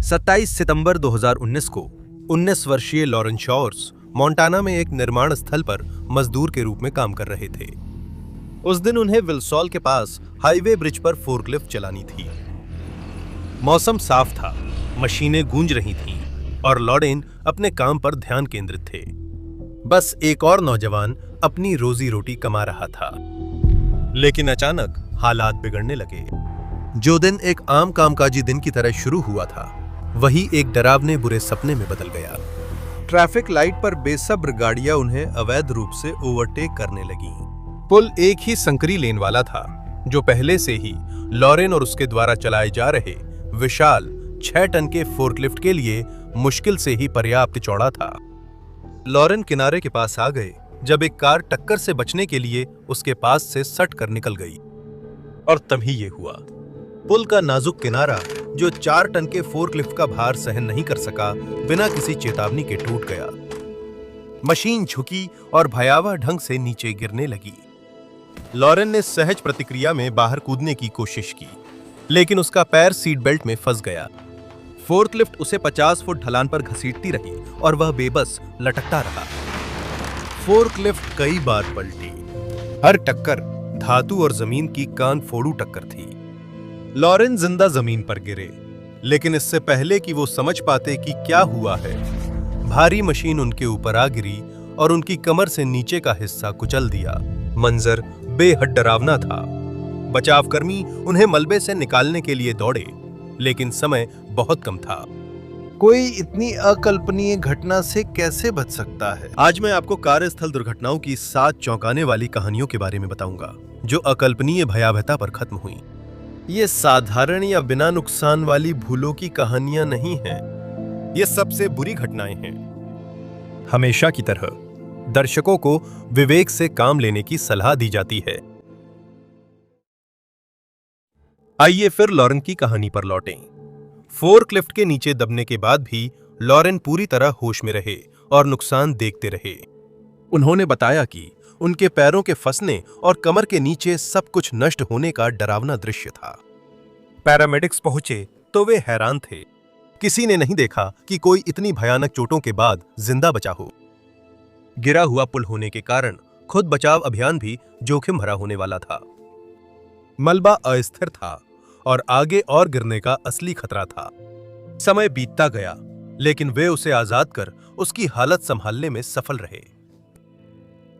27 सितंबर 2019 को 19 वर्षीय Lauren shores Montana में एक निर्माण स्थल पर मजदूर के रूप में काम कर रहे थे। उस दिन उन्हें विल्सॉल के पास हाईवे ब्रिज पर फोर्कलिफ्ट चलानी थी। मौसम साफ था, मशीनें गूंज रही थीं और लॉरेन अपने काम पर ध्यान केंद्रित थे। बस एक और नौजवान अपनी रोजी रोटी कमा रहा था। लेकिन अचानक हालात बिगड़ने लगे। जो दिन एक आम कामकाजी दिन की तरह शुरू हुआ था, वही एक डरावने बुरे सपने में बदल गया। ट्रैफिक लाइट पर बेसब्र गाड़ियां उन्हें अवैध रूप से ओवरटेक करने लगीं। पुल एक ही संकरी लेन वाला था, जो पहले से ही लॉरेन और उसके द्वारा चलाए जा रहे विशाल 6 टन के फोर्कलिफ्ट के लिए मुश्किल से ही पर्याप्त चौड़ा था। लॉरेन किनारे के पास आ गए जब एक कार टक्कर से बचने के लिए उसके पास से सट कर निकल गई। और तभी ये हुआ। पुल का नाजुक किनारा, जो 4 टन के फोर्कलिफ्ट का भार सहन नहीं कर सका, बिना किसी चेतावनी के टूट गया। मशीन झुकी और भयावह ढंग से नीचे गिरने लगी। लॉरेन ने सहज प्रतिक्रिया में बाहर कूदने की कोशिश की, लेकिन उसका पैर सीट बेल्ट में फंस गया। फोर्कलिफ्ट उसे 50 फुट ढलान पर घसीटती रही और वह बेबस लटकता रहा। फोर्कलिफ्ट कई बार पलटी। हर टक्कर धातु और जमीन की कान फोड़ू टक्कर थी। लॉरेन जिंदा जमीन पर गिरे, लेकिन इससे पहले कि वो समझ पाते कि क्या हुआ है, भारी मशीन उनके ऊपर आ गिरी और उनकी कमर से नीचे का हिस्सा कुचल दिया। मंजर बेहद डरावना था। बचावकर्मी उन्हें मलबे से निकालने के लिए दौड़े, लेकिन समय बहुत कम था। कोई इतनी अकल्पनीय घटना से कैसे बच सकता है? आज मैं आपको कार्यस्थल दुर्घटनाओं की 7 चौंकाने वाली कहानियों के बारे में बताऊंगा, जो अकल्पनीय भयावहता पर खत्म हुई। ये साधारण या बिना नुकसान वाली भूलों की कहानियां नहीं हैं। ये सबसे बुरी घटनाएं हैं। हमेशा की तरह दर्शकों को विवेक से काम लेने की सलाह दी जाती है। आइए फिर लॉरेन की कहानी पर लौटें। फोर्कलिफ्ट के नीचे दबने के बाद भी लॉरेन पूरी तरह होश में रहे और नुकसान देखते रहे। उन्होंने बताया कि उनके पैरों के फंसने और कमर के नीचे सब कुछ नष्ट होने का डरावना दृश्य था। पैरामेडिक्स पहुंचे तो वे हैरान थे। किसी ने नहीं देखा कि कोई इतनी भयानक चोटों के बाद जिंदा बचा हो। गिरा हुआ पुल होने के कारण खुद बचाव अभियान भी जोखिम भरा होने वाला था। मलबा अस्थिर था और आगे और गिरने का असली खतरा था। समय बीतता गया, लेकिन वे उसे आजाद कर उसकी हालत संभालने में सफल रहे।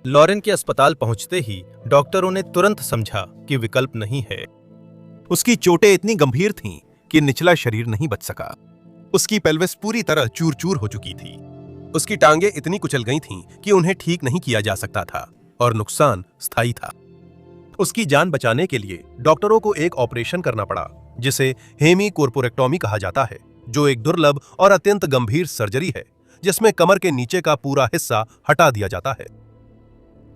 लॉरेन के अस्पताल पहुंचते ही डॉक्टरों ने तुरंत समझा कि विकल्प नहीं है। उसकी चोटें इतनी गंभीर थीं कि निचला शरीर नहीं बच सका। उसकी पेल्विस पूरी तरह चूर-चूर हो चुकी थी। उसकी टांगें इतनी कुचल गई थीं कि उन्हें ठीक नहीं किया जा सकता था और नुकसान स्थायी था। उसकी जान बचाने के लिए डॉक्टरों को एक ऑपरेशन करना पड़ा, जिसे हेमीकोर्पोरेक्टोमी कहा जाता है, जो एक दुर्लभ और अत्यंत गंभीर सर्जरी है जिसमें कमर के नीचे का पूरा हिस्सा हटा दिया जाता है।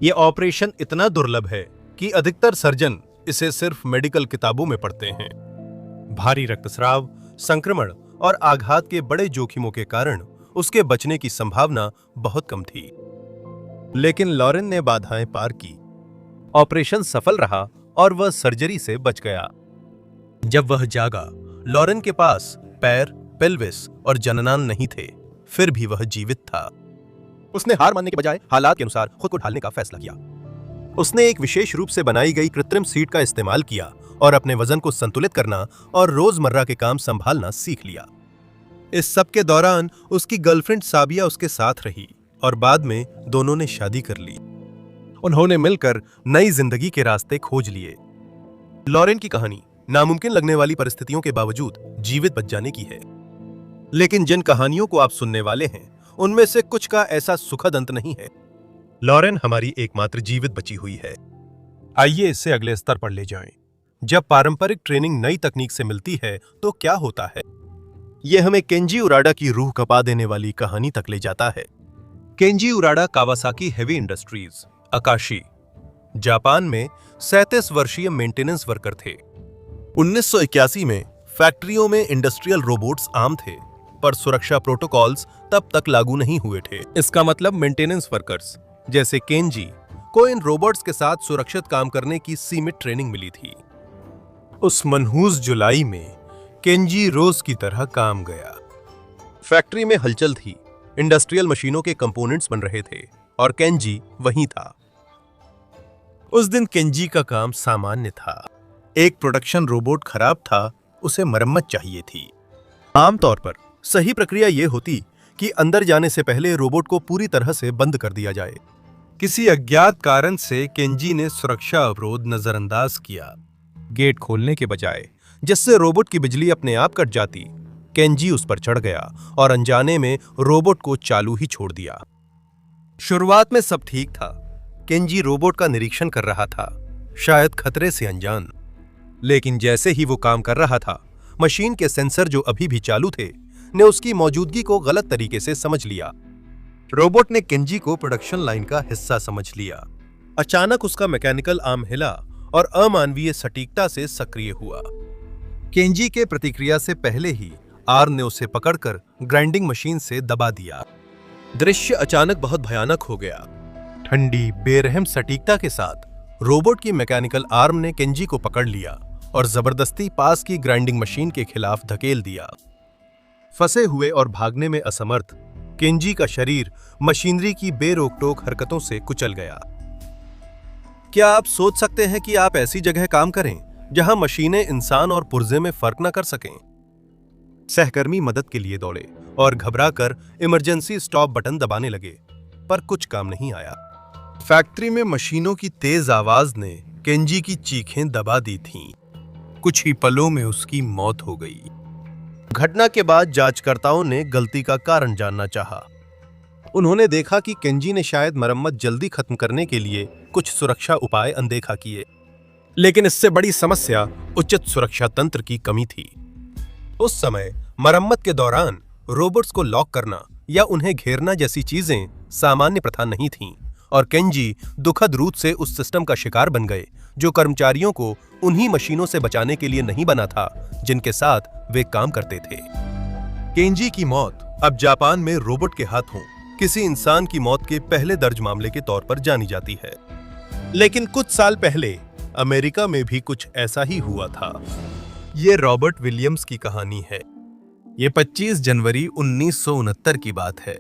यह ऑपरेशन इतना दुर्लभ है कि अधिकतर सर्जन इसे सिर्फ मेडिकल किताबों में पढ़ते हैं। भारी रक्तस्राव, संक्रमण और आघात के बड़े जोखिमों के कारण उसके बचने की संभावना बहुत कम थी। लेकिन लॉरेन ने बाधाएं पार की। ऑपरेशन सफल रहा और वह सर्जरी से बच गया। जब वह जागा, लॉरेन के पास पैर, पेल्विस और जननांग नहीं थे, फिर भी वह जीवित था। उसने हार मानने के बजाय हालात के अनुसार खुद को ढालने का फैसला किया। उसने एक विशेष रूप से बनाई गई कृत्रिम सीट का इस्तेमाल किया और अपने वजन को संतुलित करना और रोजमर्रा के काम संभालना सीख लिया। इस सब के दौरान उसकी गर्लफ्रेंड साबिया उसके साथ रही और बाद में दोनों ने शादी कर ली। उन्होंने मिलकर नई जिंदगी के रास्ते खोज लिए। लॉरेन की कहानी नामुमकिन लगने वाली परिस्थितियों के बावजूद जीवित बच जाने की है। लेकिन जिन कहानियों को आप सुनने वाले हैं, उनमें से कुछ का ऐसा सुखद अंत नहीं है। लॉरेन हमारी एकमात्र जीवित बची हुई है। आइए इसे अगले स्तर पर ले जाएं। जब पारंपरिक ट्रेनिंग नई तकनीक से मिलती है तो क्या होता है? यह हमें केंजी उराडा की रूह कपा देने वाली कहानी तक ले जाता है। Kenji उराडा Kawasaki heavy industries, अकाशी, Japan में 37 वर्षीय मेंटेनेंस वर्कर थे। 1981 में फैक्ट्रियों में इंडस्ट्रियल रोबोट्स आम थे, पर सुरक्षा प्रोटोकॉल्स तब तक लागू नहीं हुए थे। इसका मतलब मेंटेनेंस वर्कर्स जैसे केंजी को इन रोबोट्स के साथ सुरक्षित काम करने की सीमित ट्रेनिंग मिली थी। उस मनहूस जुलाई में केंजी रोज की तरह काम गया। फैक्ट्री में हलचल थी, इंडस्ट्रियल मशीनों के कंपोनेंट्स बन रहे थे और केंजी वहीं था। उस दिन केंजी का काम सामान्य था। एक प्रोडक्शन रोबोट खराब था, उसे मरम्मत चाहिए थी। आमतौर पर सही प्रक्रिया यह होती कि अंदर जाने से पहले रोबोट को पूरी तरह से बंद कर दिया जाए। किसी अज्ञात कारण से केंजी ने सुरक्षा अवरोध नजरअंदाज किया, गेट खोलने के बजाय, जिससे रोबोट की बिजली अपने आप कट जाती। केंजी उस पर चढ़ गया और अनजाने में रोबोट को चालू ही छोड़ दिया। शुरुआत में सब ठीक था। केंजी रोबोट का निरीक्षण कर रहा था, शायद खतरे से अनजान। लेकिन जैसे ही वो काम कर रहा था, मशीन के सेंसर जो अभी भी चालू थे, ने उसकी मौजूदगी को गलत तरीके से समझ लिया। रोबोट ने केंजी को प्रोडक्शन लाइन का हिस्सा समझ लिया। अचानक उसका मैकेनिकल आर्म हिला और अमानवीय सटीकता से सक्रिय हुआ। केंजी के प्रतिक्रिया से पहले ही आर्म ने उसे पकड़कर ग्राइंडिंग मशीन से दबा दिया। दृश्य अचानक बहुत भयानक हो गया। ठंडी, बेरहम सटीकता के साथ रोबोट की मैकेनिकल आर्म ने केंजी को पकड़ लिया और जबरदस्ती पास की ग्राइंडिंग मशीन के खिलाफ धकेल दिया। फंसे हुए और भागने में असमर्थ केंजी का शरीर मशीनरी की बेरोक-टोक हरकतों से कुचल गया। क्या आप सोच सकते हैं कि आप ऐसी जगह काम करें जहां मशीनें इंसान और पुर्जे में फर्क न कर सकें? सहकर्मी मदद के लिए दौड़े और घबराकर इमरजेंसी स्टॉप बटन दबाने लगे, पर कुछ काम नहीं आया। फैक्ट्री में मशीनों की तेज आवाज ने केंजी की चीखें दबा दी थीं। कुछ ही पलों में उसकी मौत हो गई। घटना के बाद जांचकर्ताओं ने गलती का कारण जानना चाहा। उन्होंने देखा कि केंजी ने शायद मरम्मत जल्दी खत्म करने के लिए कुछ सुरक्षा उपाय अनदेखा किए, लेकिन इससे बड़ी समस्या उचित सुरक्षा तंत्र की कमी थी। उस समय मरम्मत के दौरान रोबोट्स को लॉक करना या उन्हें घेरना जैसी चीजें सामान्य प्रथा नहीं थीं, और केंजी दुखद रूप से उस सिस्टम का शिकार बन गए जो कर्मचारियों को उन्हीं मशीनों से बचाने के लिए नहीं बना था जिनके साथ वे काम करते थे। केंजी की मौत अब जापान में रोबोट के हाथों किसी इंसान की मौत के पहले दर्ज मामले के तौर पर जानी जाती है। लेकिन कुछ साल पहले अमेरिका में भी कुछ ऐसा ही हुआ था। ये रॉबर्ट विलियम्स की कहानी है। ये 25 जनवरी 1969 की बात है।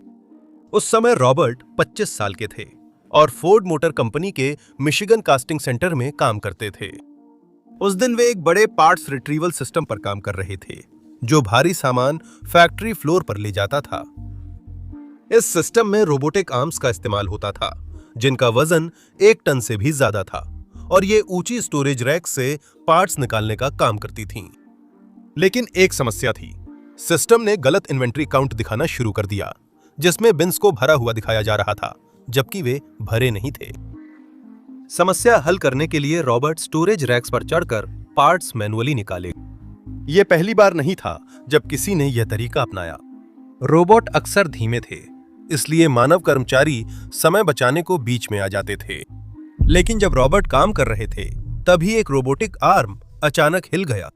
उस समय रॉबर्ट 25 साल के थे और फोर्ड मोटर कंपनी के मिशिगन कास्टिंग सेंटर में काम करते थे। उस दिन वे एक बड़े पार्ट्स रिट्रीवल सिस्टम पर काम कर रहे थे, जो भारी सामान फैक्ट्री फ्लोर पर ले जाता था। इस सिस्टम में रोबोटिक आर्म्स का इस्तेमाल होता था, जिनका वजन 1 टन से भी ज्यादा था, और ये ऊंची स्टोरेज रैक से पार्ट्स निकालने का काम करती थीं। लेकिन एक समस्या थी। सिस्टम ने गलत इन्वेंट्री काउंट दिखाना शुरू कर दिया, जिसमें बिन्स को भरा हुआ दिखाया जा रहा था, जबकि वे भरे नहीं थे। समस्या हल करने के लिए रॉबर्ट स्टोरेज रैक्स पर चढ़कर पार्ट्स मैनुअली निकाले। यह पहली बार नहीं था जब किसी ने यह तरीका अपनाया। रोबोट अक्सर धीमे थे, इसलिए मानव कर्मचारी समय बचाने को बीच में आ जाते थे। लेकिन जब रॉबर्ट काम कर रहे थे, तभी एक रोबोटिक आर्म अचानक हिल गया।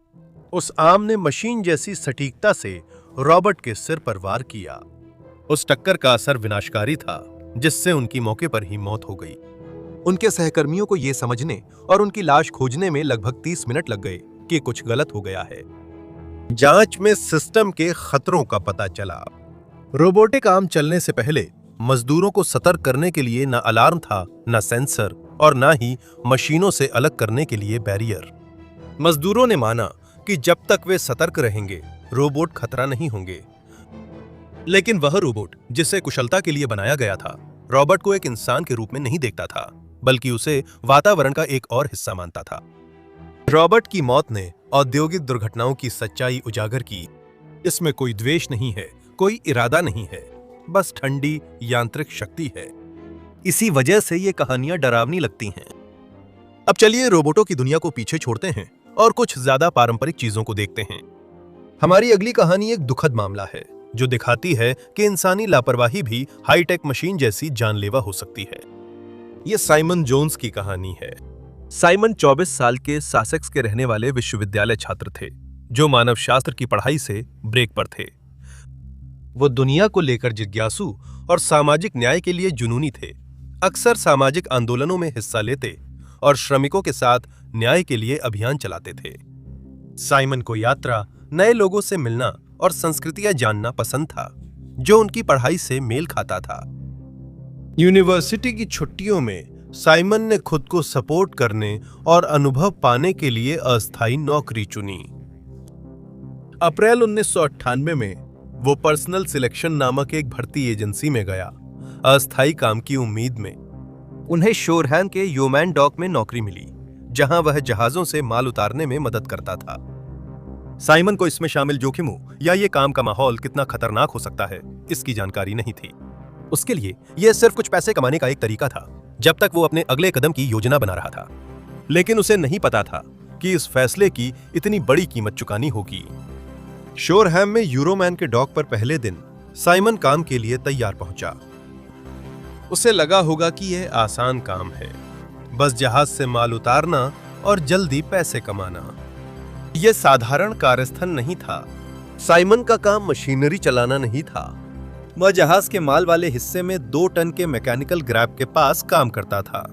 उस आर्म ने मशीन जैसी सटीकता से रॉबर्ट के सिर पर वार किया। उस टक्कर का असर विनाशकारी था, जिससे उनकी मौके पर ही मौत हो गई। उनके सहकर्मियों को यह समझने और उनकी लाश खोजने में लगभग 30 मिनट लग गए कि कुछ गलत हो गया है। जांच में सिस्टम के खतरों का पता चला। रोबोटिक आर्म चलने से पहले मजदूरों को सतर्क करने के लिए न अलार्म था, न सेंसर, और न ही मशीनों से अलग करने के लिए बैरियर। मजदूरों ने माना कि जब तक वे सतर्क रहेंगे, रोबोट खतरा नहीं होंगे। लेकिन वह रोबोट जिसे कुशलता के लिए बनाया गया था, रॉबर्ट को एक इंसान के रूप में नहीं देखता था, बल्कि उसे वातावरण का एक और हिस्सा मानता था। रॉबर्ट की मौत ने औद्योगिक दुर्घटनाओं की सच्चाई उजागर की। इसमें कोई द्वेष नहीं है, कोई इरादा नहीं है, बस ठंडी यांत्रिक शक्ति है। इसी वजह से ये कहानियां डरावनी लगती हैं। अब चलिए रोबोटों की दुनिया को पीछे छोड़ते हैं और कुछ ज्यादा पारंपरिक चीजों को देखते हैं। हमारी अगली कहानी एक दुखद मामला है, जो दिखाती है कि इंसानी लापरवाही भी हाईटेक मशीन जैसी जानलेवा हो सकती है। यह साइमन जोन्स की कहानी है। साइमन 24 साल के सासेक्स के रहने वाले विश्वविद्यालय छात्र थे, जो मानवशास्त्र की पढ़ाई से ब्रेक पर थे। वो दुनिया को लेकर जिज्ञासु और सामाजिक न्याय के लिए जुनूनी थे। अक्सर सामाजिक आंदोलनों में हिस्सा लेते और श्रमिकों के साथ न्याय के लिए अभियान चलाते थे। साइमन को यात्रा, नए लोगों से मिलना और संस्कृतियां जानना पसंद था, जो उनकी पढ़ाई से मेल खाता था। यूनिवर्सिटी की छुट्टियों में साइमन ने खुद को सपोर्ट करने और अनुभव पाने के लिए अस्थायी नौकरी चुनी। अप्रैल 1998 में वो पर्सनल सिलेक्शन नामक एक भर्ती एजेंसी में गया, अस्थायी काम की उम्मीद में। उन्हें शोरहैम के योमैन डॉक में नौकरी मिली, जहां वह जहाजों से माल उतारने में मदद करता था। साइमन को इसमें शामिल जोखिमों या ये काम का माहौल कितना खतरनाक हो सकता है, इसकी जानकारी नहीं थी। उसके लिए यह सिर्फ कुछ पैसे कमाने का एक तरीका था, जब तक वो अपने अगले कदम की योजना बना रहा था। लेकिन उसे नहीं पता था कि इस फैसले की इतनी बड़ी कीमत चुकानी होगी। शोरहैम में यूरोमैन के डॉक पर पहले दिन साइमन काम के लिए तैयार पहुंचा। उसे लगा होगा कि यह आसान काम है, बस जहाज से माल उतारना और जल्दी पैसे कमाना। यह साधारण कार्यस्थल नहीं था। साइमन का काम मशीनरी चलाना नहीं था। वह जहाज के माल वाले हिस्से में 2 टन के मैकेनिकल ग्रैब के पास काम करता था,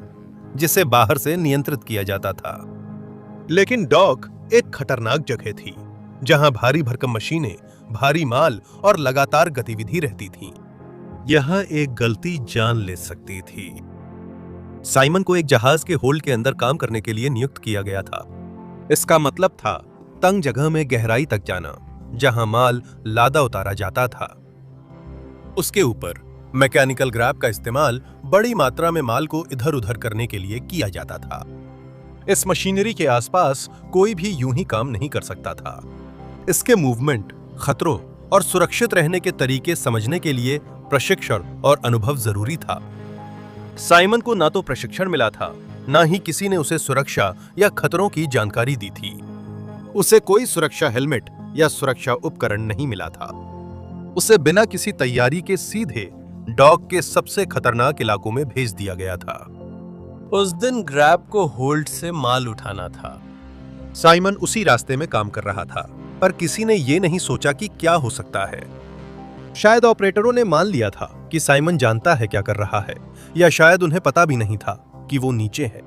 जिसे बाहर से नियंत्रित किया जाता था। लेकिन डॉक एक खतरनाक जगह थी, जहां भारी भरकम मशीनें, भारी माल और लगातार गतिविधि रहती थी। यह एक गलती जान ले सकती थी। साइमन को एक जहाज के होल्ड के अंदर काम करने के लिए नियुक्त किया गया था। इसका मतलब था तंग जगह में गहराई तक जाना, जहां माल लादा उतारा जाता था। उसके ऊपर मैकेनिकल ग्रैब का इस्तेमाल बड़ी मात्रा में माल को इधर उधर करने के लिए किया जाता था। इस मशीनरी के आसपास कोई भी यूं ही काम नहीं कर सकता था। इसके मूवमेंट, खतरों और सुरक्षित रहने के तरीके समझने के लिए प्रशिक्षण और अनुभव जरूरी था। साइमन को ना तो प्रशिक्षण मिला था, ना ही किसी ने उसे सुरक्षा या खतरों की जानकारी दी थी। उसे कोई सुरक्षा हेलमेट या सुरक्षा उपकरण नहीं मिला था। उसे बिना किसी तैयारी के सीधे डॉक के सबसे खतरनाक इलाकों में भेज दिया गया था। उस दिन ग्रैब को होल्ड से माल उठाना था। साइमन उसी रास्ते में काम कर रहा था, पर किसी ने यह नहीं सोचा कि क्या हो सकता है। शायद ऑपरेटरों ने मान लिया था कि साइमन जानता है क्या कर रहा है, या शायद उन्हें पता भी नहीं था कि वो नीचे है।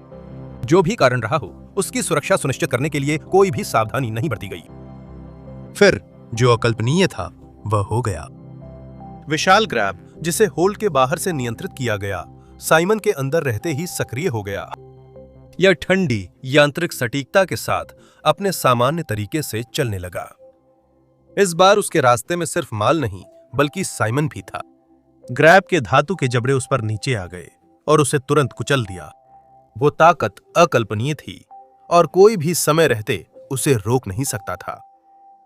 जो भी कारण रहा हो, उसकी सुरक्षा सुनिश्चित करने के लिए कोई भी सावधानी नहीं बरती गई। फिर जो अकल्पनीय था वह हो गया। विशाल ग्रैब, जिसे होल्ड के बाहर से नियंत्रित किया गया, साइमन के अंदर रहते ही सक्रिय हो गया। यह ठंडी यांत्रिक सटीकता के साथ अपने सामान्य तरीके से चलने लगा। इस बार उसके रास्ते में सिर्फ माल नहीं, बल्कि साइमन भी था। ग्रैब के धातु के जबड़े उस पर नीचे आ गए और उसे तुरंत कुचल दिया। वो ताकत अकल्पनीय थी और कोई भी समय रहते उसे रोक नहीं सकता था।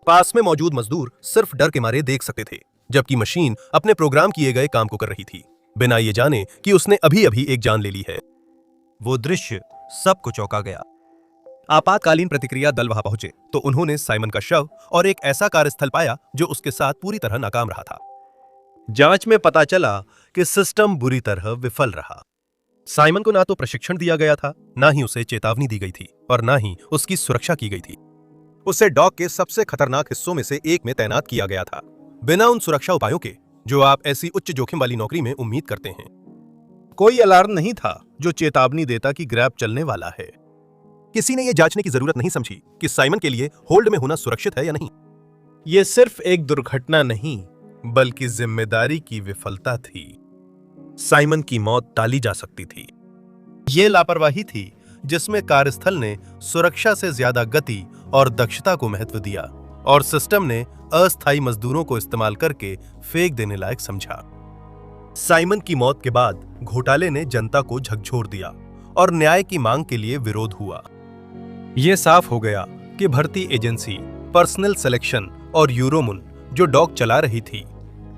पास में मौजूद मजदूर सिर्फ डर के मारे देख सकते थे, जबकि मशीन अपने प्रोग्राम किए गए काम को कर रही थी, बिना ये जाने कि उसने अभी अभी एक जान ले ली है। वो दृश्य सबको चौंका गया। आपातकालीन प्रतिक्रिया दल वहां पहुंचे तो उन्होंने साइमन का शव और एक ऐसा कार्यस्थल पाया जो उसके साथ पूरी तरह नाकाम रहा था। जांच में पता चला कि सिस्टम बुरी तरह विफल रहा। साइमन को ना तो प्रशिक्षण दिया गया था, ना ही उसे चेतावनी दी गई थी, और ना ही उसकी सुरक्षा की गई थी। उसे डॉक के सबसे खतरनाक हिस्सों में से एक में तैनात किया गया था, बिना उन सुरक्षा उपायों के जो आप ऐसी उच्च जोखिम वाली नौकरी में उम्मीद करते हैं। कोई अलार्म नहीं था जो चेतावनी देता कि ग्रैब चलने वाला है। किसी ने यह जांचने की जरूरत नहीं समझी कि साइमन के लिए होल्ड में होना सुरक्षित है या नहीं। यह सिर्फ एक दुर्घटना नहीं, बल्कि जिम्मेदारी की विफलता थी। साइमन की मौत टाली जा सकती थी। यह लापरवाही थी जिसमें कार्यस्थल ने सुरक्षा से ज्यादा गति और दक्षता को महत्व दिया, और सिस्टम ने अस्थायी मजदूरों को इस्तेमाल करके फेंक देने लायक समझा। साइमन की मौत के बाद घोटाले ने जनता को झकझोर दिया और न्याय की मांग के लिए विरोध हुआ। यह साफ हो गया कि भर्ती एजेंसी, पर्सनल सिलेक्शन और यूरोमुन जो डॉक चला रही थी,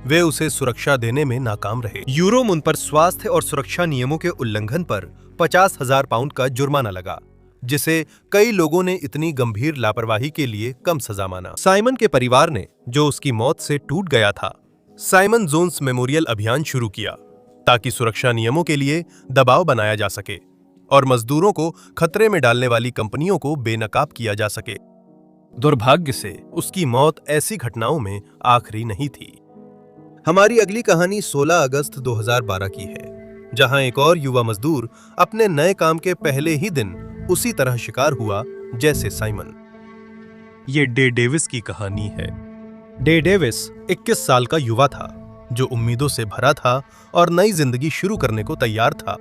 वे उसे सुरक्षा देने में नाकाम रहे। यूरोमुन पर स्वास्थ्य और सुरक्षा नियमों के उल्लंघन पर 50,000 पाउंड का जुर्माना लगा, जिसे कई लोगों ने इतनी गंभीर लापरवाही के लिए कम सजा माना। साइमन के परिवार ने, जो उसकी मौत से टूट गया था, साइमन जोन्स मेमोरियल अभियान शुरू किया ताकि सुरक्षा नियमों के लिए दबाव बनाया जा सके और मजदूरों को खतरे में डालने वाली कंपनियों को बेनकाब किया जा सके। दुर्भाग्य से उसकी मौत ऐसी घटनाओं में आखिरी नहीं थी। हमारी अगली कहानी 16 अगस्त 2012 की है, जहां एक और युवा मजदूर अपने नए काम के पहले ही दिन उसी तरह शिकार हुआ जैसे साइमन। ये डे डेविस की कहानी है। डे डेविस 21 साल का युवा था जो उम्मीदों से भरा था और नई जिंदगी शुरू करने को तैयार था।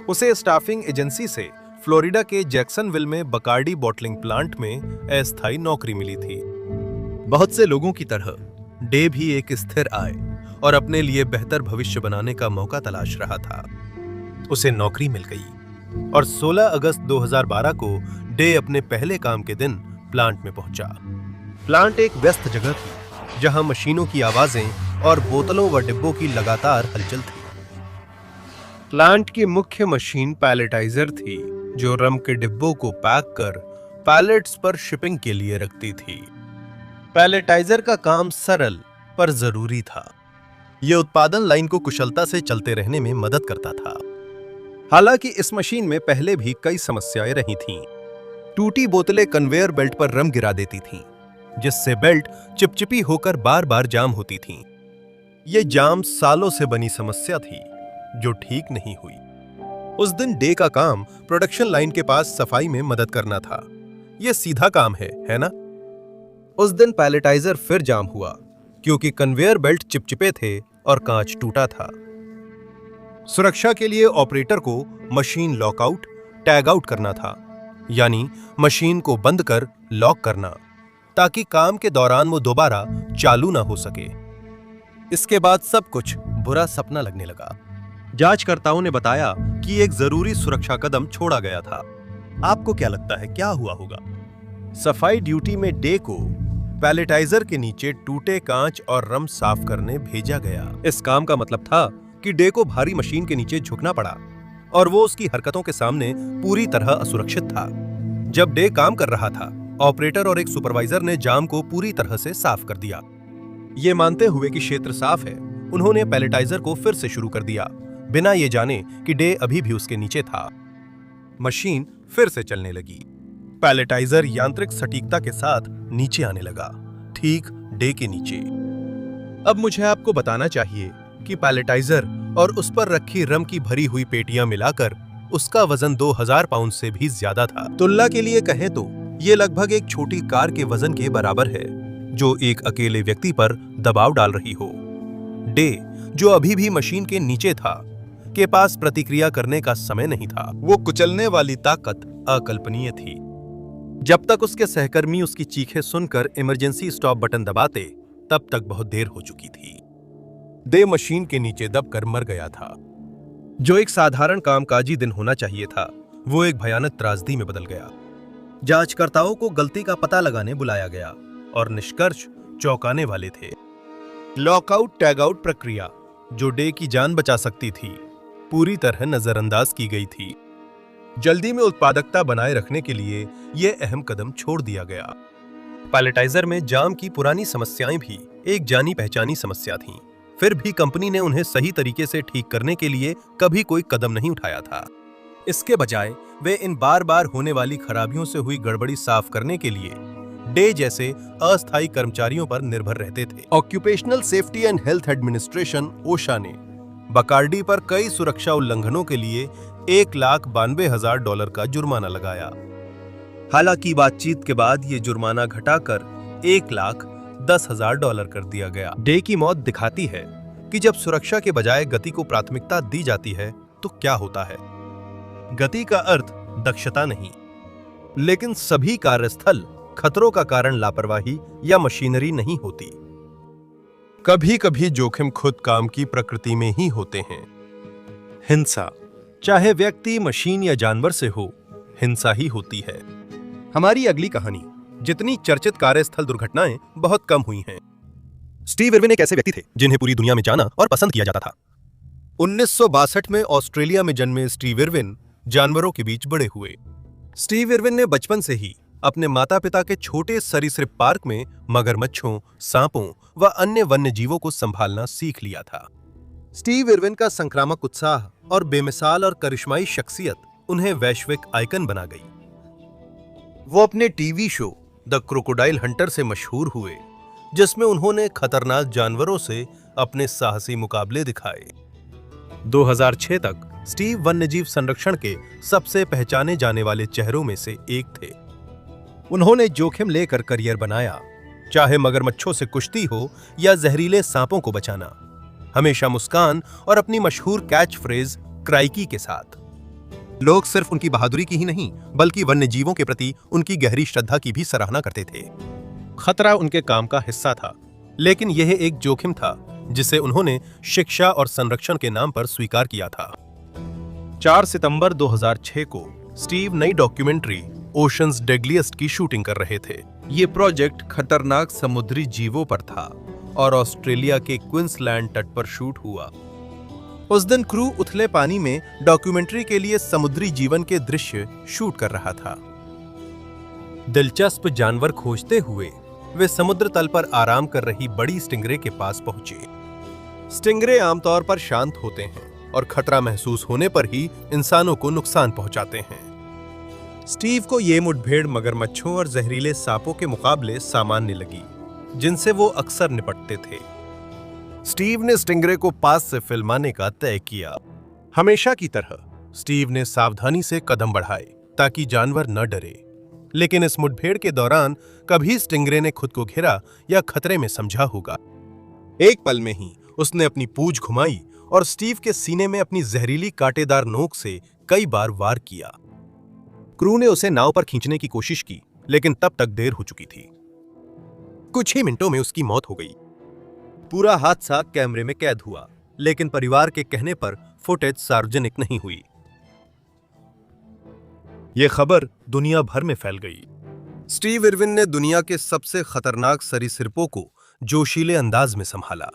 उसे स्टाफिंग एजेंसी से फ्लोरिडा के जैक्सनविल में बकार्डी बॉटलिंग प्लांट में अस्थायी नौकरी मिली थी। बहुत से लोगों की तरह डे भी एक स्थिर आय और अपने लिए बेहतर भविष्य बनाने का मौका तलाश रहा था। उसे नौकरी मिल गई और 16 अगस्त 2012 को डे अपने पहले काम के दिन प्लांट में पहुंचा। प्लांट एक व्यस्त जगह थी जहां मशीनों की आवाजें और बोतलों व डिब्बों की लगातार हलचल थी। प्लांट की मुख्य मशीन पैलेटाइजर थी जो रम के डिब्बों को पैक कर पैलेट्स पर शिपिंग के लिए रखती थी। पैलेटाइजर का काम सरल पर जरूरी था। यह उत्पादन लाइन को कुशलता से चलते रहने में मदद करता था। हालांकि इस मशीन में पहले भी कई समस्याएं रही थीं। टूटी बोतलें कन्वेयर बेल्ट पर रम गिरा देती थीं, जिससे बेल्ट चिपचिपी होकर बार बार जाम होती थीं। यह जाम सालों से बनी समस्या थी जो ठीक नहीं हुई। उस दिन डे का काम प्रोडक्शन लाइन के पास सफाई में मदद करना था। यह सीधा काम है ना? उस दिन पैलेटाइजर फिर जाम हुआ क्योंकि कन्वेयर बेल्ट चिपचिपे थे और कांच टूटा था। सुरक्षा के लिए ऑपरेटर को मशीन लॉकआउट, टैग आउट करना था, यानी मशीन को बंद कर लॉक करना ताकि काम के दौरान वो दोबारा चालू ना हो सके। इसके बाद सब कुछ बुरा सपना लगने लगा। जांचकर्ताओं ने बताया कि एक जरूरी सुरक्षा कदम छोड़ा गया था। आपको क्या लगता है क्या हुआ होगा? सफाई ड्यूटी में डे को पैलेटाइजर के नीचे टूटे कांच और रम साफ करने भेजा गया। इस काम का मतलब था कि डे को भारी मशीन के नीचे झुकना पड़ा और वो उसकी हरकतों के सामने पूरी तरह असुरक्षित था। जब डे काम कर रहा था, ऑपरेटर और एक सुपरवाइजर ने जाम को पूरी तरह से साफ कर दिया। ये मानते हुए कि क्षेत्र साफ है, उन्होंने पैलेटाइजर को फिर से शुरू कर दिया, बिना ये जाने कि डे अभी भी उसके नीचे था। मशीन फिर से चलने लगी। पैलेटाइजर यांत्रिक सटीकता के साथ नीचे आने लगा, ठीक डे के नीचे। अब मुझे आपको बताना चाहिए कि पैलेटाइजर और उस पर रखी रम की भरी हुई पेटियां मिलाकर उसका वजन 2000 पाउंड से भी ज्यादा था। तुलना के लिए कहें तो ये लगभग एक छोटी कार के वजन के बराबर है जो एक अकेले व्यक्ति पर दबाव डाल रही हो। डे, जो अभी भी मशीन के नीचे था, के पास प्रतिक्रिया करने का समय नहीं था। वो कुचलने वाली ताकत अकल्पनीय थी। जब तक उसके सहकर्मी उसकी चीखें सुनकर इमरजेंसी स्टॉप बटन दबाते, तब तक बहुत देर हो चुकी थी। डे मशीन के नीचे दबकर मर गया था। जो एक साधारण कामकाजी दिन होना चाहिए था, वो एक भयानक त्रासदी में बदल गया। जांचकर्ताओं को गलती का पता लगाने बुलाया गया और निष्कर्ष चौंकाने वाले थे। लॉकआउट टैग आउट प्रक्रिया, जो डे की जान बचा सकती थी, पूरी तरह नजरअंदाज की गई थी। जल्दी में उत्पादकता बनाए रखने के लिए यह अहम कदम छोड़ दिया गया। पैलेटाइजर में जाम की पुरानी समस्याएं भी एक जानी पहचानी समस्या थीं। फिर भी कंपनी ने उन्हें सही तरीके से ठीक करने के लिए कभी कोई कदम नहीं उठाया था। इसके बजाय वे इन बार बार होने वाली खराबियों से हुई गड़बड़ी साफ करने के लिए डे जैसे अस्थायी कर्मचारियों पर निर्भर रहते थे। Occupational safety and health administration OSHA ने बकार्डी पर कई सुरक्षा उल्लंघनों के लिए $1,92,000 का जुर्माना लगाया। हालांकि बातचीत के बाद ये जुर्माना घटाकर $1,10,000 कर दिया गया। डे की मौत दिखाती है कि जब सुरक्षा के बजाय गति को प्राथमिकता दी जाती है तो क्या होता है। गति का अर्थ दक्षता नहीं, लेकिन सभी कार्यस्थल खतरों का कारण लापरवाही या मशीनरी नहीं होती। कभी कभी जोखिम खुद काम की प्रकृति में ही होते हैं। हिंसा, चाहे व्यक्ति, मशीन या जानवर से हो, हिंसा ही होती है। हमारी अगली कहानी, जितनी चर्चित कार्यस्थल दुर्घटनाएं बहुत कम हुई हैं। स्टीव इरविन एक ऐसे व्यक्ति थे जिन्हें पूरी दुनिया में जाना और पसंद किया जाता था। 1962 में ऑस्ट्रेलिया में जन्मे स्टीव इरविन जानवरों के बीच बड़े हुए। स्टीव इरविन ने बचपन से ही अपने माता पिता के छोटे सरीसृप पार्क में मगरमच्छों, सांपों व अन्य वन्य जीवों को संभालना सीख लिया था। स्टीव इरविन का संक्रामक उत्साह और बेमिसाल और करिश्माई शख्सियत उन्हें वैश्विक आइकन बना गई। वो अपने TV show the crocodile Hunter से मशहूर हुए, जिसमें उन्होंने खतरनाक जानवरों से अपने साहसी मुकाबले दिखाए। 2006 तक स्टीव वन्यजीव संरक्षण के सबसे पहचाने जाने वाले चेहरों में से एक थे। उन्होंने जोखिम लेकर करियर बनाया चाहे मगरमच्छों से कुश्ती हो या जहरीले सांपों को बचाना, हमेशा मुस्कान और अपनी मशहूर कैच फ्रेज क्राइकी के साथ। लोग सिर्फ उनकी बहादुरी की ही नहीं बल्कि वन्य जीवों के प्रति उनकी गहरी श्रद्धा की भी सराहना करते थे। खतरा उनके काम का हिस्सा था, लेकिन यह एक जोखिम था जिसे उन्होंने शिक्षा और संरक्षण के नाम पर स्वीकार किया था। 4 सितंबर 2006 को स्टीव नई डॉक्यूमेंट्री ओशंस डेडलिएस्ट की शूटिंग कर रहे थे। ये प्रोजेक्ट खतरनाक समुद्री जीवों पर था और ऑस्ट्रेलिया के क्वींसलैंड तट पर शूट हुआ। उस दिन क्रू उथले पानी में डॉक्यूमेंट्री के लिए समुद्री जीवन के दृश्य शूट कर रहा था। दिलचस्प जानवर खोजते हुए वे समुद्र तल पर आराम कर रही बड़ी स्टिंगरे के पास पहुंचे। स्टिंगरे आमतौर पर शांत होते हैं और खतरा महसूस होने पर ही इंसानों को नुकसान पहुंचाते हैं। स्टीव को ये मुठभेड़ मगरमच्छों और जहरीले सांपों के मुकाबले सामान्य लगी, जिनसे वो अक्सर निपटते थे। स्टीव ने स्टिंगरे को पास से फिल्माने का तय किया। हमेशा की तरह स्टीव ने सावधानी से कदम बढ़ाए ताकि जानवर न डरे, लेकिन इस मुठभेड़ के दौरान कभी स्टिंगरे ने खुद को घिरा या खतरे में समझा होगा। एक पल में ही उसने अपनी पूंछ घुमाई और स्टीव के सीने में अपनी जहरीली कांटेदार नोक से कई बार वार किया। क्रू ने उसे नाव पर खींचने की कोशिश की, लेकिन तब तक देर हो चुकी थी। कुछ ही मिनटों में उसकी मौत हो गई। पूरा हादसा कैमरे में कैद हुआ, लेकिन परिवार के कहने पर फुटेज सार्वजनिक नहीं हुई। यह खबर दुनिया भर में फैल गई। स्टीव इरविन ने दुनिया के सबसे खतरनाक सरीसृपों को जोशीले अंदाज में संभाला,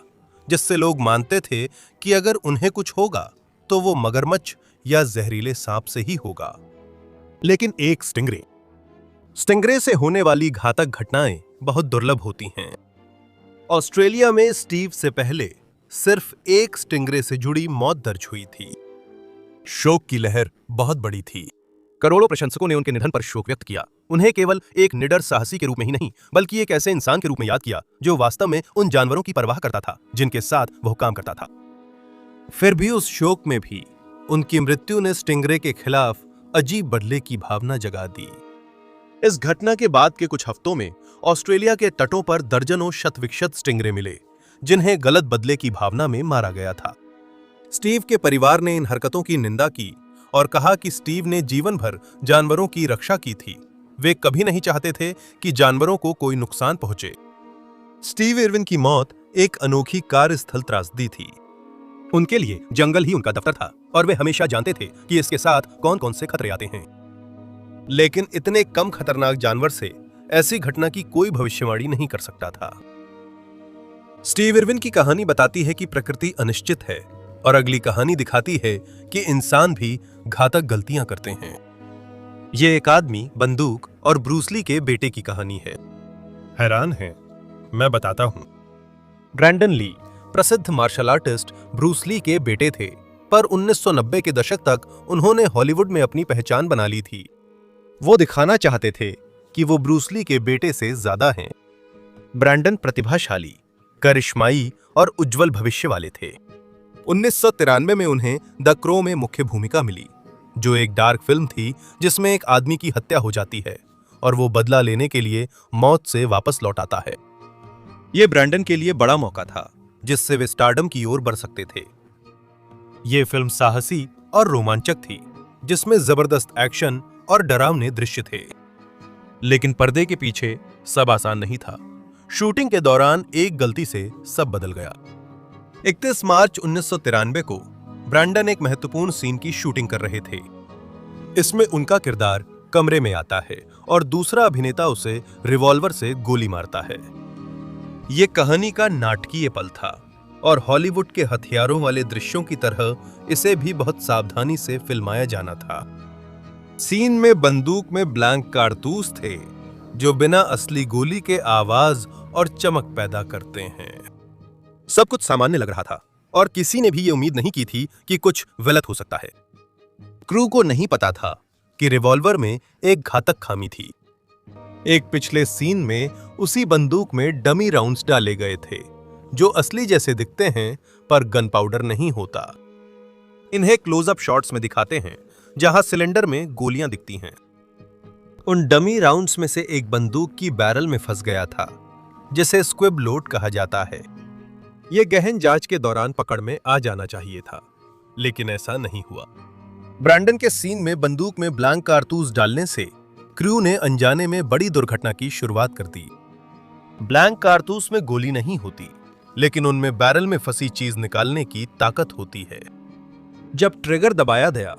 जिससे लोग मानते थे कि अगर उन्हें कुछ होगा तो वो मगरमच्छ या जहरीले सांप से ही होगा। लेकिन एक स्टिंगरे से होने वाली घातक घटनाएं बहुत दुर्लभ होती हैं। ऑस्ट्रेलिया में स्टीव से पहले सिर्फ एक स्टिंगरे से जुड़ी मौत दर्ज हुई थी। शोक की लहर बहुत बड़ी थी। करोड़ों प्रशंसकों ने उनके निधन पर शोक व्यक्त किया। उन्हें केवल एक निडर साहसी के रूप में ही नहीं, बल्कि एक ऐसे इंसान के रूप में याद किया जो वास्तव में उन जानवरों की परवाह करता था जिनके साथ वह काम करता था। फिर भी उस शोक में भी उनकी मृत्यु ने स्टिंगरे के खिलाफ अजीब बदले की भावना जगा दी। इस घटना के बाद के कुछ हफ्तों में ऑस्ट्रेलिया के तटों पर दर्जनों शत-विक्षत स्टिंगरे मिले, जिन्हें गलत बदले की भावना में मारा गया था। स्टीव के परिवार ने इन हरकतों की निंदा की और कहा कि स्टीव ने जीवन भर जानवरों की रक्षा की थी। वे कभी नहीं चाहते थे कि जानवरों को कोई नुकसान पहुंचे। स्टीव इरविन की मौत एक अनोखी कार्यस्थल त्रासदी थी। उनके लिए जंगल ही उनका दफ्तर था और वे हमेशा जानते थे कि इसके साथ कौन कौन से खतरे आते हैं। लेकिन इतने कम खतरनाक जानवर से ऐसी घटना की कोई भविष्यवाणी नहीं कर सकता था। स्टीव इरविन की कहानी बताती है कि प्रकृति अनिश्चित है और अगली कहानी दिखाती है कि इंसान भी घातक गलतियां करते हैं। ये एक आदमी, बंदूक और ब्रूस ली के बेटे की कहानी है। हैरान हैं? मैं बताता हूं। ब्रैंडन ली प्रसिद्ध मार्शल आर्टिस्ट ब्रूस ली के बेटे थे, पर 1990 के दशक तक उन्होंने हॉलीवुड में अपनी पहचान बना ली थी। वो दिखाना चाहते थे कि वो ब्रूस ली के बेटे से ज्यादा हैं। ब्रैंडन प्रतिभाशाली, करिश्माई और उज्जवल भविष्य वाले थे। 1993 में उन्हें द क्रो में मुख्य भूमिका मिली, जो एक डार्क फिल्म थी जिसमें एक आदमी की हत्या हो जाती है और वो बदला लेने के लिए मौत से वापस लौट आता है। ये ब्रैंडन के लिए बड़ा मौका था जिससे वे स्टारडम की ओर बढ़ सकते थे। ये फिल्म साहसी और रोमांचक थी, जिसमें जबरदस्त एक्शन और डरावने दृश्य थे। लेकिन पर्दे के पीछे सब आसान नहीं था। शूटिंग के दौरान एक गलती से सब बदल गया। 31 मार्च 1993 को ब्रैंडन एक महत्वपूर्ण सीन की शूटिंग कर रहे थे। इसमें उनका किरदार कमरे में आता है और दूसरा अभिनेता उसे रिवॉल्वर से गोली मारता है। यह कहानी का नाटकीय पल था और हॉलीवुड के हथियारों वाले दृश्यों की तरह इसे भी बहुत सावधानी से फिल्माया जाना था। सीन में बंदूक में ब्लैंक कारतूस थे जो बिना असली गोली के आवाज और चमक पैदा करते हैं। सब कुछ सामान्य लग रहा था और किसी ने भी ये उम्मीद नहीं की थी कि कुछ गलत हो सकता है। क्रू को नहीं पता था कि रिवॉल्वर में एक घातक खामी थी। एक पिछले सीन में उसी बंदूक में डमी राउंड्स डाले गए थे जो असली जैसे दिखते हैं पर गन पाउडर नहीं होता। इन्हें क्लोजअप शॉट्स में दिखाते हैं जहां सिलेंडर में गोलियां दिखती हैं। उन डमी राउंड्स में से एक बंदूक की बैरल में फंस गया था जिसे स्क्विब लोड कहा जाता है। यह गहन जांच के दौरान पकड़ में आ जाना चाहिए था, लेकिन ऐसा नहीं हुआ। ब्रैंडन के सीन में बंदूक में ब्लैंक कारतूस डालने से क्रू ने अनजाने में बड़ी दुर्घटना की शुरुआत कर दी। ब्लैंक कारतूस में गोली नहीं होती, लेकिन उनमें बैरल में फंसी चीज निकालने की ताकत होती है। जब ट्रिगर दबाया गया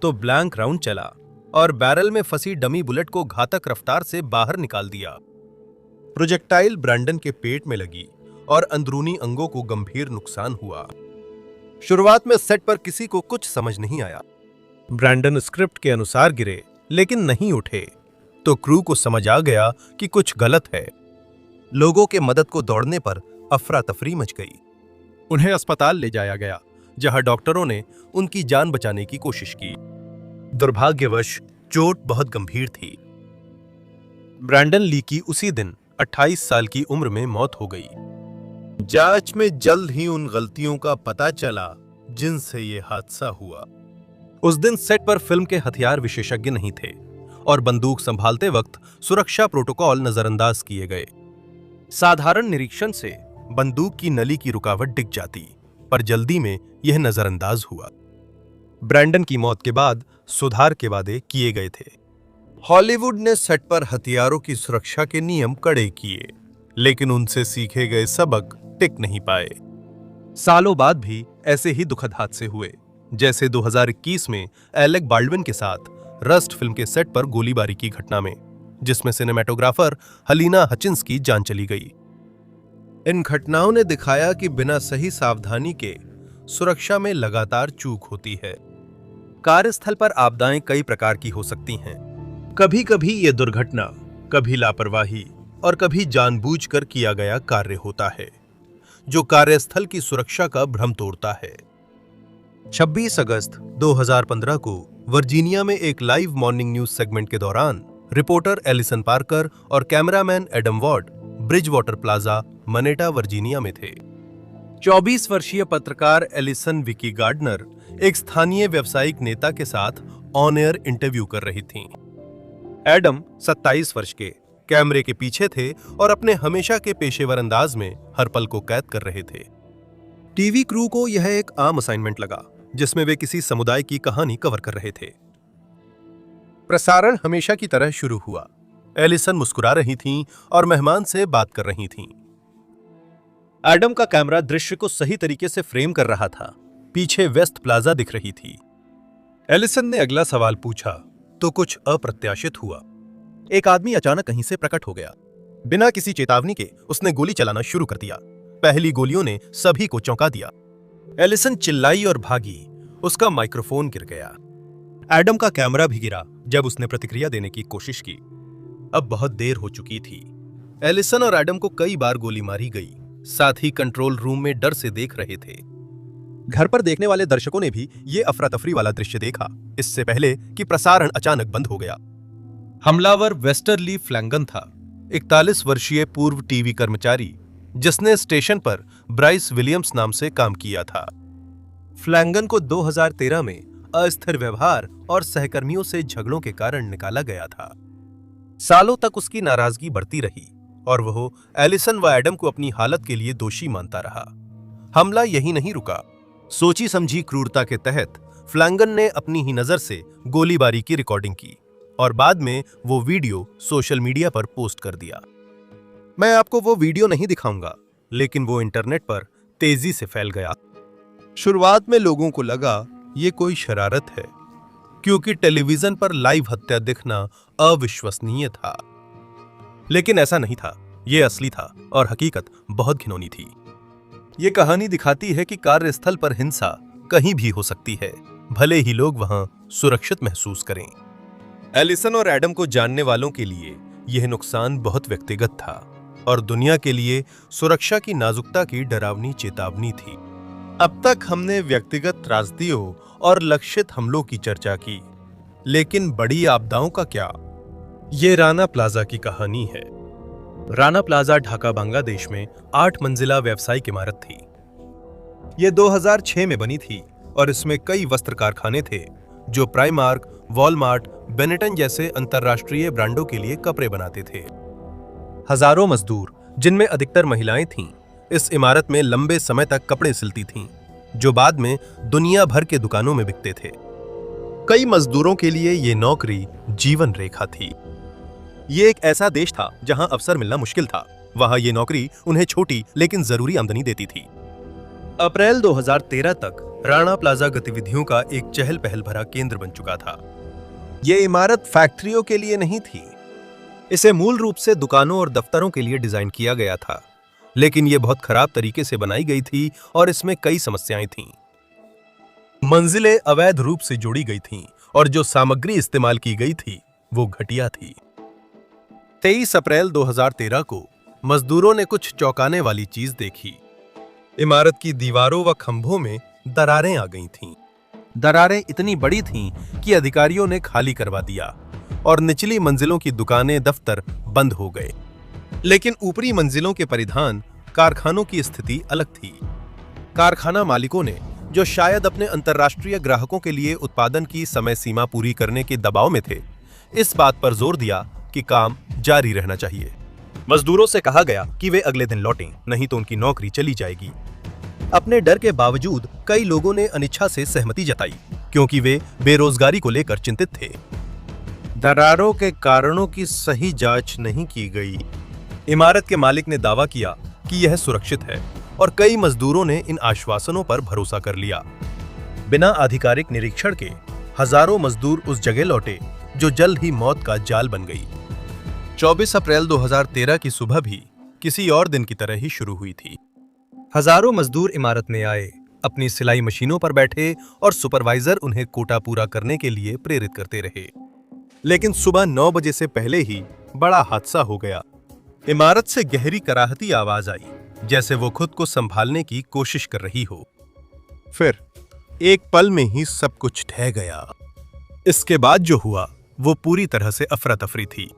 तो ब्लैंक राउंड चला और बैरल में फंसी डमी बुलेट को घातक रफ्तार से बाहर निकाल दिया। प्रोजेक्टाइल ब्रैंडन के पेट में लगी और अंदरूनी अंगों को गंभीर नुकसान हुआ। शुरुआत में सेट पर किसी को कुछ समझ नहीं आया। ब्रैंडन स्क्रिप्ट के अनुसार गिरे लेकिन नहीं उठे, तो क्रू को समझ आ गया कि कुछ गलत है। लोगों के मदद को दौड़ने पर अफरा तफरी मच गई। उन्हें अस्पताल ले जाया गया, जहां डॉक्टरों ने उनकी जान बचाने की कोशिश की। दुर्भाग्यवश चोट बहुत गंभीर थी। ब्रैंडन ली की उसी दिन 28 साल की उम्र में मौत हो गई। जांच में जल्द ही उन गलतियों का पता चला जिनसे ये हादसा हुआ। उस दिन सेट पर फिल्म के हथियार विशेषज्ञ नहीं थे और बंदूक संभालते वक्त सुरक्षा प्रोटोकॉल नजरअंदाज किए गए। साधारण निरीक्षण से बंदूक की नली की रुकावट दिख जाती, पर जल्दी में यह नजरअंदाज हुआ। ब्रैंडन की मौत के बाद सुधार के वादे किए गए थे। हॉलीवुड ने सेट पर हथियारों की सुरक्षा के नियम कड़े किए, लेकिन उनसे सीखे गए सबक टिक नहीं पाए। सालों बाद भी ऐसे ही दुखद हादसे हुए, जैसे 2021 में एलेक बाल्डविन के साथ रस्ट फिल्म के सेट पर गोलीबारी की घटना में, जिसमें सिनेमेटोग्राफर हलीना हचिंस की जान चली गई। इन घटनाओं ने दिखाया कि बिना सही सावधानी के सुरक्षा में लगातार चूक होती है। कार्यस्थल पर आपदाएं कई प्रकार की हो सकती हैं। कभी कभी ये दुर्घटना, कभी लापरवाही और कभी जानबूझकर किया गया कार्य होता है, जो कार्यस्थल की सुरक्षा का भ्रम तोड़ता है। 26 अगस्त 2015 को वर्जीनिया में एक लाइव मॉर्निंग न्यूज सेगमेंट के दौरान रिपोर्टर एलिसन पार्कर और cameraman Adam Ward Bridgewater Plaza, Moneta, Virginia में थे। 24 वर्षीय पत्रकार एलिसन विकी गार्डनर एक स्थानीय व्यावसायिक नेता के साथ ऑन एयर इंटरव्यू कर रही थीं। एडम 27 वर्ष के कैमरे के पीछे थे और अपने हमेशा के पेशेवर अंदाज में हर पल को कैद कर रहे थे। टीवी क्रू को यह एक आम असाइनमेंट लगा, जिसमें वे किसी समुदाय की कहानी कवर कर रहे थे। प्रसारण हमेशा की तरह शुरू हुआ। एलिसन मुस्कुरा रही थीं और मेहमान से बात कर रही थीं। एडम का कैमरा दृश्य को सही तरीके से फ्रेम कर रहा था। पीछे वेस्ट प्लाजा दिख रही थी। एलिसन ने अगला सवाल पूछा तो कुछ अप्रत्याशित हुआ। एक आदमी अचानक कहीं से प्रकट हो गया। बिना किसी चेतावनी के उसने गोली चलाना शुरू कर दिया। पहली गोलियों ने सभी को चौंका दिया। एलिसन चिल्लाई और भागी। उसका माइक्रोफोन गिर गया। एडम का कैमरा भी गिरा जब उसने प्रतिक्रिया देने की कोशिश की। अब बहुत देर हो चुकी थी। एलिसन और एडम को कई बार गोली मारी गई। साथ ही कंट्रोल रूम में डर से देख रहे थे। घर पर देखने वाले दर्शकों ने भी ये अफरा तफरी वाला दृश्य देखा, इससे पहले कि प्रसारण अचानक बंद हो गया। हमलावर वेस्टरली फ्लैंगन था, 41 वर्षीय पूर्व टीवी कर्मचारी, जिसने स्टेशन पर ब्राइस विलियम्स नाम से काम किया था। फ्लैंगन को 2013 में अस्थिर व्यवहार और सहकर्मियों से झगड़ों के कारण निकाला गया था। सालों तक उसकी नाराजगी बढ़ती रही और वह एलिसन व एडम को अपनी हालत के लिए दोषी मानता रहा। हमला यही नहीं रुका। सोची समझी क्रूरता के तहत फ्लैंगन ने अपनी ही नजर से गोलीबारी की रिकॉर्डिंग की और बाद में वो वीडियो सोशल मीडिया पर पोस्ट कर दिया। मैं आपको वो वीडियो नहीं दिखाऊंगा, लेकिन वो इंटरनेट पर तेजी से फैल गया। शुरुआत में लोगों को लगा ये कोई शरारत है, क्योंकि टेलीविजन पर लाइव हत्या दिखना अविश्वसनीय था। लेकिन ऐसा नहीं था। ये असली था और हकीकत बहुत घिनौनी थी। ये कहानी दिखाती है कि कार्यस्थल पर हिंसा कहीं भी हो सकती है, भले ही लोग वहां सुरक्षित महसूस करें। एलिसन और एडम को जानने वालों के लिए यह नुकसान बहुत व्यक्तिगत था और दुनिया के लिए सुरक्षा की नाजुकता की डरावनी चेतावनी थी। अब तक हमने व्यक्तिगत त्रासदियों और लक्षित हमलों की चर्चा की, लेकिन बड़ी आपदाओं का क्या? ये राना प्लाजा की कहानी है। राना प्लाजा ढाका, बांग्लादेश में 8 मंजिला व्यावसायिक इमारत थी। यह 2006 में बनी थी और इसमें कई वस्त्र कारखाने थे जो प्राइमार्क, वॉलमार्ट, बेनेटन जैसे अंतर्राष्ट्रीय ब्रांडों के लिए कपड़े बनाते थे। हजारों मजदूर जिनमें अधिकतर महिलाएं थीं। इस इमारत में लंबे समय तक कपड़े सिलती थीं, जो बाद में दुनिया भर के दुकानों में बिकते थे। कई मजदूरों के लिए ये नौकरी जीवन रेखा थी। ये एक ऐसा देश था जहां अवसर मिलना मुश्किल था। वहां ये नौकरी उन्हें छोटी लेकिन जरूरी आमदनी देती थी। अप्रैल 2013 तक राणा प्लाजा गतिविधियों का एक चहल पहल भरा केंद्र बन चुका था। ये इमारत फैक्ट्रियों के लिए नहीं थी। इसे मूल रूप से दुकानों और दफ्तरों के लिए डिजाइन किया गया था, लेकिन यह बहुत खराब तरीके से बनाई गई थी और इसमें कई समस्याएं थीं। मंजिलें अवैध रूप से जोड़ी गई थीं और जो सामग्री इस्तेमाल की गई थी वो घटिया थी। 23 अप्रैल 2013 को मजदूरों ने कुछ चौंकाने वाली चीज देखी। इमारत की दीवारों व खंभों में दरारें आ गई थीं। दरारें इतनी बड़ी थीं कि अधिकारियों ने खाली करवा दिया और निचली मंजिलों की दुकानें, दफ्तर बंद हो गए। लेकिन ऊपरी मंजिलों के परिधान कारखानों की स्थिति अलग थी। कारखाना मालिकों ने, जो शायद अपने अंतर्राष्ट्रीय ग्राहकों के लिए उत्पादन की समय सीमा पूरी करने के दबाव में थे, इस बात पर जोर दिया कि काम जारी रहना चाहिए। मजदूरों से कहा गया कि वे अगले दिन लौटें, नहीं तो उनकी नौकरी चली जाएगी। अपने डर के बावजूद कई लोगों ने अनिच्छा से सहमति जताई, क्योंकि वे बेरोजगारी को लेकर चिंतित थे। दरारों के कारणों की सही जांच नहीं की गई। इमारत के मालिक ने दावा किया कि यह सुरक्षित है और कई मजदूरों ने इन आश्वासनों पर भरोसा कर लिया। बिना आधिकारिक निरीक्षण के हजारों मजदूर उस जगह लौटे जो जल्द ही मौत का जाल बन गई। 24 अप्रैल 2013 की सुबह भी किसी और दिन की तरह ही शुरू हुई थी। हजारों मजदूर इमारत में आए, अपनी सिलाई मशीनों पर बैठे और सुपरवाइजर उन्हें कोटा पूरा करने के लिए प्रेरित करते रहे। लेकिन सुबह 9 बजे से पहले ही बड़ा हादसा हो गया। इमारत से गहरी कराहती आवाज आई, जैसे वो खुद को संभालने की कोशिश कर रही हो। फिर एक पल में ही सब कुछ ढह गया। इसके बाद जो हुआ वो पूरी तरह से अफरा तफरी थी।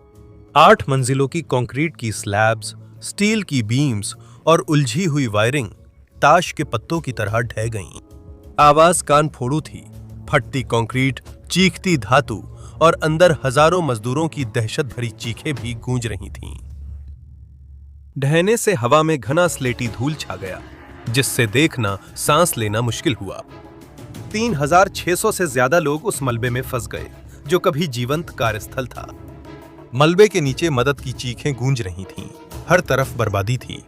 8 मंजिलों की कंक्रीट की स्लैब्स, स्टील की बीम्स और उलझी हुई वायरिंग ताश के पत्तों की तरह ढह गईं। आवाज कान फोड़ू थी। फटती कंक्रीट, चीखती धातु और अंदर हजारों मजदूरों की दहशत भरी चीखें भी गूंज रही थीं। ढहने से हवा में घना स्लेटी धूल छा गया, जिससे देखना, सांस लेना मुश्किल हुआ। 3600 से ज्यादा लोग उस मलबे में फंस गए, जो कभी जीवंत कार्यस्थल था। मलबे के नीचे मदद की चीखें गूंज रही थीं। हर तरफ बर्बादी थी।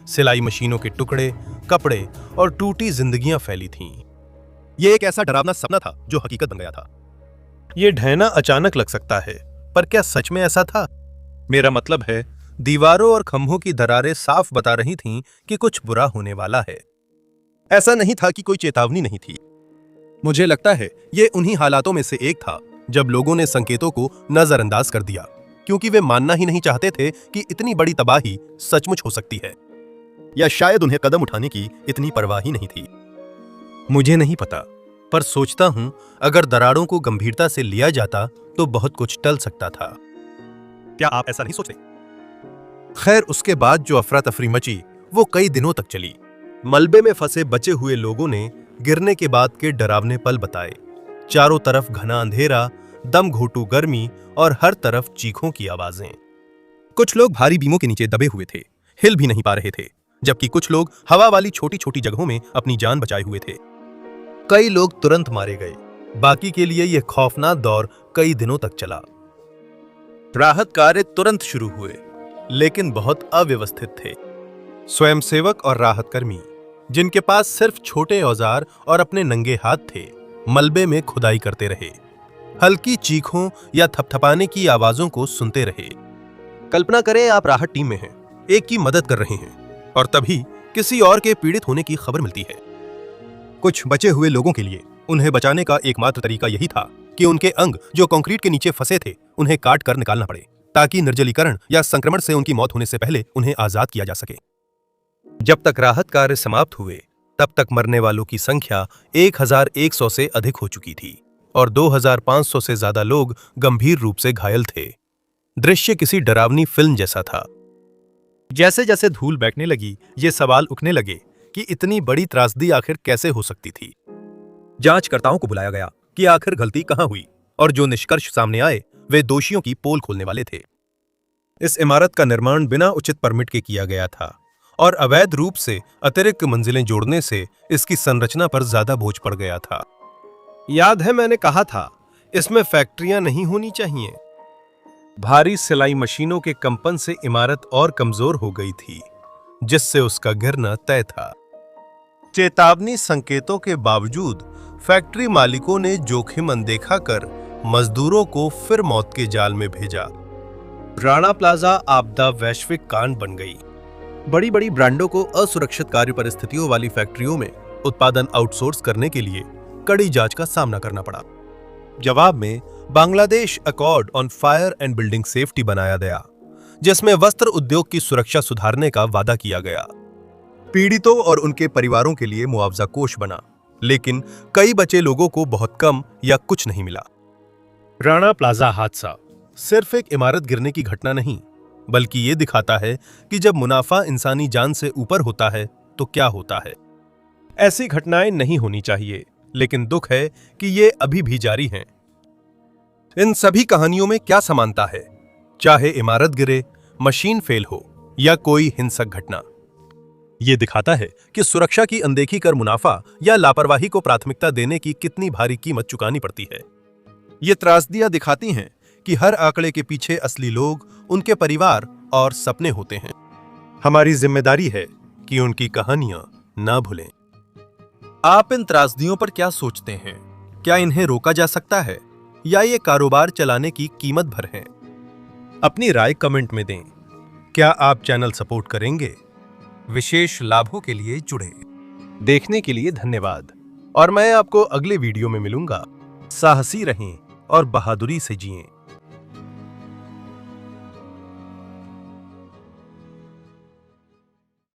सिलाई मशीनों के टुकड़े, कपड़े और टूटी जिंदगियां फैली थीं। यह एक ऐसा डरावना सपना था जो हकीकत बन गया था। यह ढहना अचानक लग सकता है, पर क्या सच में ऐसा था? मेरा मतलब है, दीवारों और खंभों की दरारें साफ बता रही थीं कि कुछ बुरा होने वाला है। ऐसा नहीं था कि कोई चेतावनी नहीं थी। मुझे लगता है यह उन्हीं हालातों में से एक था जब लोगों ने संकेतों को नजरअंदाज कर दिया, क्योंकि वे मानना ही नहीं चाहते थे कि इतनी बड़ी तबाही सचमुच हो सकती है। या शायद उन्हें कदम उठाने की इतनी परवाह ही नहीं थी। मुझे नहीं पता, पर सोचता हूं अगर दरारों को गंभीरता से लिया जाता तो बहुत कुछ टल सकता था। क्या आप ऐसा नहीं सोचते? खैर, उसके बाद जो अफरा तफरी मची वो कई दिनों तक चली। मलबे में फंसे बचे हुए लोगों ने गिरने के बाद के डरावने पल बताए। चारों तरफ घना अंधेरा, दम घोटू गर्मी और हर तरफ चीखों की आवाजें। कुछ लोग भारी बीमों के नीचे दबे हुए थे, हिल भी नहीं पा रहे थे, जबकि कुछ लोग हवा वाली छोटी छोटी जगहों में अपनी जान बचाए हुए थे। कई लोग तुरंत मारे गए। बाकी के लिए यह खौफनाक दौर कई दिनों तक चला। राहत कार्य तुरंत शुरू हुए, लेकिन बहुत अव्यवस्थित थे। स्वयंसेवक और राहत कर्मी, जिनके पास सिर्फ छोटे औजार और अपने नंगे हाथ थे, मलबे में खुदाई करते रहे। हल्की चीखों या थपथपाने की आवाजों को सुनते रहे। कल्पना करें आप राहत टीम में हैं, एक की मदद कर रहे हैं, और तभी किसी और के पीड़ित होने की खबर मिलती है। कुछ बचे हुए लोगों के लिए उन्हें बचाने का एकमात्र तरीका यही था कि उनके अंग जो कंक्रीट के नीचे फंसे थे उन्हें काट कर निकालना पड़े, ताकि निर्जलीकरण या संक्रमण से उनकी मौत होने से पहले उन्हें आजाद किया जा सके। जब तक राहत कार्य समाप्त हुए, तब तक मरने वालों की संख्या 1100 से अधिक हो चुकी थी और 2500 से ज्यादा लोग गंभीर रूप से घायल थे। दृश्य किसी डरावनी फिल्म जैसा था। जैसे जैसे धूल बैठने लगी, ये सवाल उठने लगे कि इतनी बड़ी त्रासदी आखिर कैसे हो सकती थी। जांचकर्ताओं को बुलाया गया कि आखिर गलती कहां हुई, और जो निष्कर्ष सामने आए वे दोषियों की पोल खोलने वाले थे। इस इमारत का निर्माण बिना उचित परमिट के किया गया था और अवैध रूप से अतिरिक्त मंजिलें जोड़ने से इसकी संरचना पर ज्यादा बोझ पड़ गया था। याद है मैंने कहा था इसमें फैक्ट्रियां नहीं होनी चाहिए। भारी सिलाई मशीनों के कंपन से इमारत और कमजोर हो गई थी, जिससे उसका गिरना तय था। चेतावनी संकेतों के बावजूद फैक्ट्री मालिकों ने जोखिम अनदेखा कर मजदूरों को फिर मौत के जाल में भेजा। राणा प्लाजा आपदा वैश्विक कांड बन गई। बड़ी बड़ी ब्रांडों को असुरक्षित कार्य परिस्थितियों वाली फैक्ट्रियों में उत्पादन आउटसोर्स करने के लिए कड़ी जांच का सामना करना पड़ा। जवाब में Bangladesh accord on fire and building safety बनाया गया, जिसमें वस्त्र उद्योग की सुरक्षा सुधारने का वादा किया गया। पीड़ितों और उनके परिवारों के लिए मुआवजा कोष बना, लेकिन कई बचे लोगों को बहुत कम या कुछ नहीं मिला। राणा प्लाजा हादसा सिर्फ एक इमारत गिरने की घटना नहीं, बल्कि ये दिखाता है कि जब मुनाफा इंसानी जान से ऊपर होता है तो क्या होता है। ऐसी घटनाएं नहीं होनी चाहिए, लेकिन दुख है कि ये अभी भी जारी हैं। इन सभी कहानियों में क्या समानता है, चाहे इमारत गिरे, मशीन फेल हो या कोई हिंसक घटना? ये दिखाता है कि सुरक्षा की अनदेखी कर मुनाफा या लापरवाही को प्राथमिकता देने की कितनी भारी कीमत चुकानी पड़ती है। ये त्रासदियां दिखाती हैं कि हर आंकड़े के पीछे असली लोग, उनके परिवार और सपने होते हैं। हमारी जिम्मेदारी है कि उनकी कहानियां ना भूलें। आप इन त्रासदियों पर क्या सोचते हैं? क्या इन्हें रोका जा सकता है या ये कारोबार चलाने की कीमत भर हैं? अपनी राय कमेंट में दें। क्या आप चैनल सपोर्ट करेंगे? विशेष लाभों के लिए जुड़े। देखने के लिए धन्यवाद और मैं आपको अगले वीडियो में मिलूंगा। साहसी रहें और बहादुरी से जिएं।